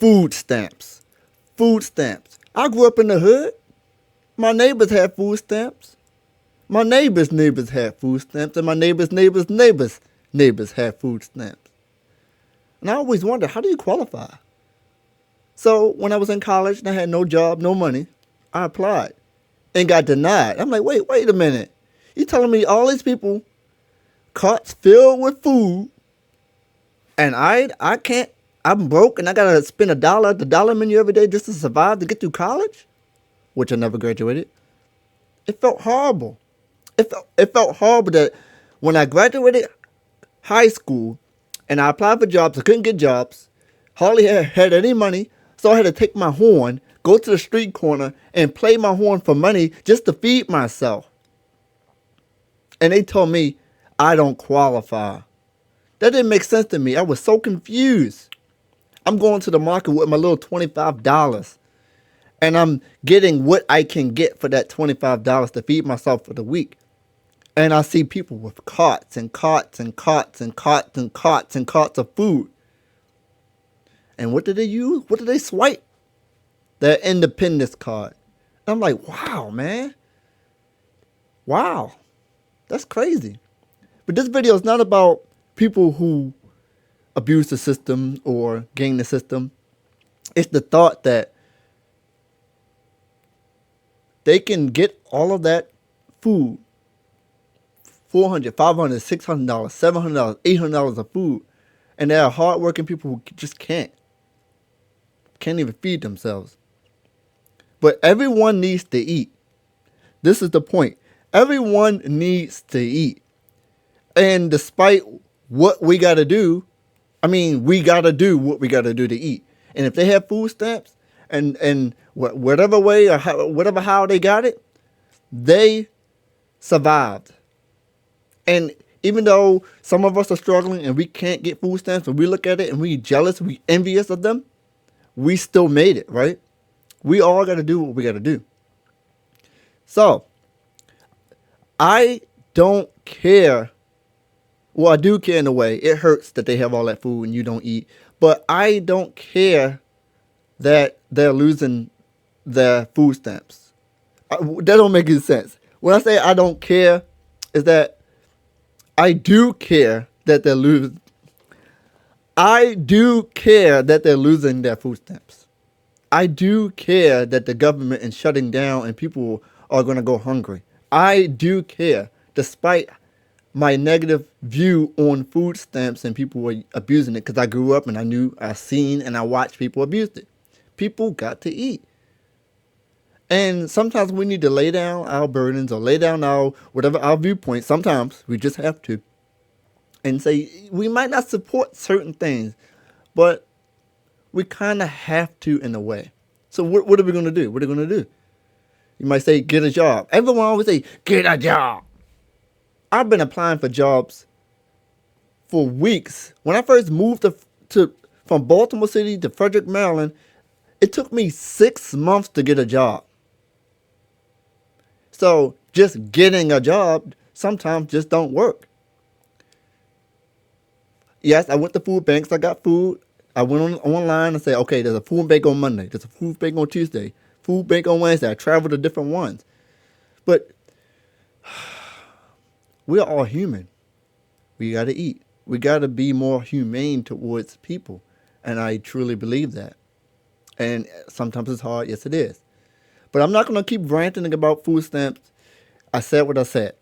Food stamps. Food stamps. I grew up in the hood. My neighbors had food stamps. My neighbors had food stamps, and my neighbors had food stamps. And I always wondered, how do you qualify? So when I was in college and I had no job, no money, I applied and got denied. I'm like, wait a minute. You telling me all these people, carts filled with food, and I can't, I'm broke and I gotta spend $1 at the dollar menu every day just to survive to get through college? Which I never graduated. It felt horrible. It felt horrible that when I graduated high school and I applied for jobs, I couldn't get jobs, hardly had any money, so I had to take my horn, go to the street corner, and play my horn for money just to feed myself. And they told me I don't qualify. That didn't make sense to me. I was so confused. I'm going to the market with my little $25, and I'm getting what I can get for that $25 to feed myself for the week. And I see people with carts and carts and carts and carts and carts and carts of food. And what did they use? What did they swipe? Their independence card. And I'm like, wow, man. Wow. That's crazy. But this video is not about people who abuse the system or game the system. It's the thought that they can get all of that food, $400, $500, $600, $700, $800 of food, and there are hardworking people who just can't even feed themselves. But everyone needs to eat. This is the point. Everyone needs to eat. And despite what we got to do, we got to do what we got to do to eat. And if they have food stamps and whatever way or how they got it, they survived. And even though some of us are struggling and we can't get food stamps, and we look at it and we jealous, we envious of them, we still made it, right? We all got to do what we got to do. So, I don't care. Well, I do care in a way. It hurts that they have all that food and you don't eat. But I don't care that they're losing their food stamps. That don't make any sense. When I say I don't care, is that I do care that they're losing. I do care that they're losing their food stamps. I do care that the government is shutting down and people are going to go hungry. I do care, despite my negative view on food stamps and people were abusing it, because I grew up and I seen and I watched people abuse it. People got to eat. And sometimes we need to lay down our burdens or lay down our viewpoint. Sometimes we just have to. And say, we might not support certain things, but we kind of have to in a way. So what are we going to do? What are we going to do? You might say, get a job. Everyone always say, get a job. I've been applying for jobs for weeks. When I first moved from Baltimore City to Frederick, Maryland, it took me 6 months to get a job. So just getting a job sometimes just don't work. Yes, I went to food banks. I got food. I went online and said, okay, there's a food bank on Monday. There's a food bank on Tuesday. Food bank on Wednesday. I traveled to different ones. But we're all human. We got to eat. We got to be more humane towards people. And I truly believe that. And sometimes it's hard. Yes, it is. But I'm not going to keep ranting about food stamps. I said what I said.